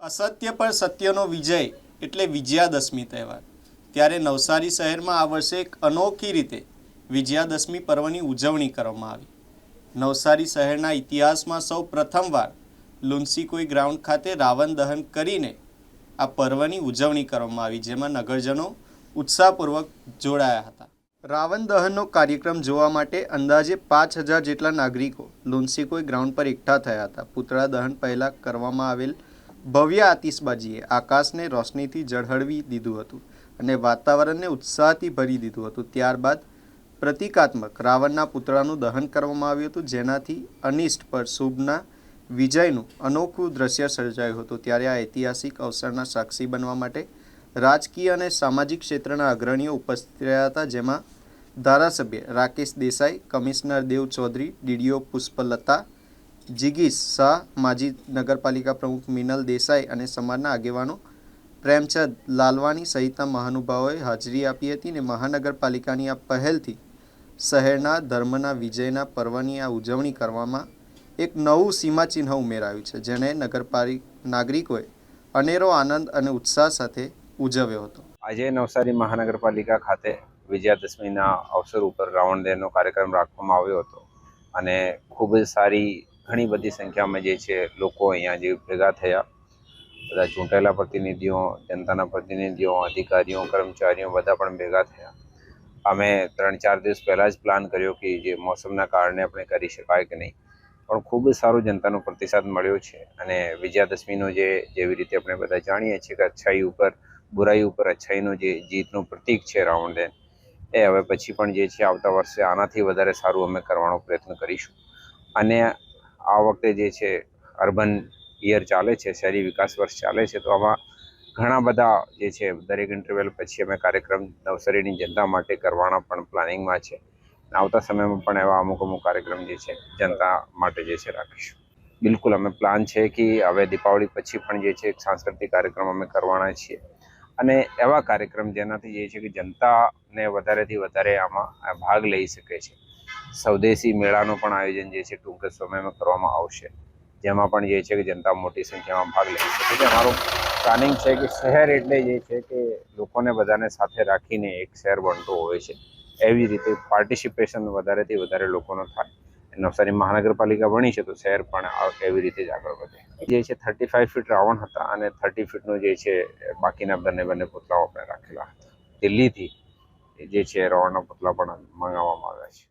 અસત્ય પર સત્યનો વિજય એટલે વિજયાદશમી તહેવાર. ત્યારે નવસારી શહેરમાં આ વર્ષે એક અનોખી રીતે વિજયાદશમી પર્વની ઉજવણી કરવામાં આવી. નવસારી શહેરના ઇતિહાસમાં સૌ પ્રથમવાર લુન્સીકોઈ ગ્રાઉન્ડ ખાતે રાવણ દહન કરીને આ પર્વની ઉજવણી કરવામાં આવી, જેમાં નગરજનો ઉત્સાહપૂર્વક જોડાયા હતા. રાવણ દહનનો કાર્યક્રમ જોવા માટે અંદાજે 5,000 જેટલા નાગરિકો લુન્સીકોઈ ગ્રાઉન્ડ પર એકઠા થયા હતા. પૂતળા દહન પહેલાં કરવામાં આવેલ ભવ્ય આતિશબાજીએ આકાશને રોશનીથી ઝળહળવી દીધું હતું અને વાતાવરણને ઉત્સાહથી ભરી દીધું હતું. ત્યારબાદ પ્રતિકાત્મક રાવણના પુતળાનું દહન કરવામાં આવ્યું હતું, જેનાથી અનિષ્ટ પર શુભના વિજયનું અનોખું દ્રશ્ય સર્જાયું હતું. ત્યારે આ ઐતિહાસિક અવસરના સાક્ષી બનવા માટે રાજકીય અને સામાજિક ક્ષેત્રના અગ્રણીઓ ઉપસ્થિત રહ્યા હતા, જેમાં ધારાસભ્ય રાકેશ દેસાઈ, કમિશનર દેવ ચૌધરી, ડીડીઓ પુષ્પલતા, જીગીશ શાહ, માજી નગરપાલિકા પ્રમુખ મિનલ દેસાઈ અને સમાજના આગેવાનો પ્રેમચંદ લાલવાણી સહિતના મહાનુભાવોએ હાજરી આપી હતી. અને મહાનગરપાલિકાની આ પહેલથી શહેરના ધર્મના વિજયના પર્વની આ ઉજવણી કરવામાં એક નવું સીમાચિહ્ન ઉમેરાયું છે, જેને નાગરિકોએ અનેરો આનંદ અને ઉત્સાહ સાથે ઉજવ્યો હતો. આજે નવસારી મહાનગરપાલિકા ખાતે વિજયાદશમીના અવસર ઉપર રાવણ દહનનો કાર્યક્રમ રાખવામાં આવ્યો હતો અને ખૂબ જ સારી ઘણી બધી સંખ્યામાં જે છે લોકો અહીંયા જે ભેગા થયા. બધા ચૂંટાયેલા પ્રતિનિધિઓ, જનતાના પ્રતિનિધિઓ, અધિકારીઓ, કર્મચારીઓ બધા પણ ભેગા થયા. અમે 3-4 દિવસ પહેલાં જ પ્લાન કર્યો કે જે મોસમના કારણે આપણે કરી શકાય કે નહીં, પણ ખૂબ જ સારો જનતાનો પ્રતિસાદ મળ્યો છે. અને વિજયાદશમીનો જેવી રીતે આપણે બધા જાણીએ છીએ કે અચ્છાઈ ઉપર બુરાઈ ઉપર અચ્છાઈનો જે જીતનું પ્રતીક છે રાવણ દહન, એ હવે પછી પણ જે છે આવતા વર્ષે આનાથી વધારે સારું અમે કરવાનો પ્રયત્ન કરીશું. અને આ વખતે જે છે અર્બન યર ચાલે છે, શહેરી વિકાસ વર્ષ ચાલે છે, તો આમાં ઘણા બધા જે છે દરેક ઇન્ટરવેલ પછી અમે કાર્યક્રમ નવસારીની જનતા માટે કરવાના પણ પ્લાનિંગમાં છે. આવતા સમયમાં પણ એવા અમુક કાર્યક્રમ જે છે જનતા માટે જે છે રાખીશું. બિલકુલ અમે પ્લાન છે કે હવે દીપાવલી પછી પણ જે છે એક સાંસ્કૃતિક કાર્યક્રમ અમે કરવાના છીએ અને એવા કાર્યક્રમ જેનાથી જે છે કે જનતાને વધારેથી વધારે આમાં ભાગ લઈ શકે છે. સ્વદેશી મેળાનું પણ આયોજન જે છે ટૂંક સમયમાં કરવામાં આવશે, જેમાં પણ જે છે કે જનતા મોટી સંખ્યામાં ભાગ લઈ શકે છે. અમારું પ્લાનિંગ છે કે શહેર એટલે જે છે કે લોકોને બધાને સાથે રાખીને એક શહેર બનતો હોય છે, એવી રીતે પાર્ટિસિપેશન વધારેથી વધારે લોકોનો થાય. નવસારી મહાનગરપાલિકા બની છે તો શહેર પણ એવી રીતે જ આગળ વધે. જે છે 35 ફીટ રાવણ હતા અને 30 ફીટનો જે છે બાકીના બંને પુતળાઓ આપણે રાખેલા હતા. દિલ્હીથી જે છે રાવણના પુતળા પણ મંગાવવામાં આવ્યા છે.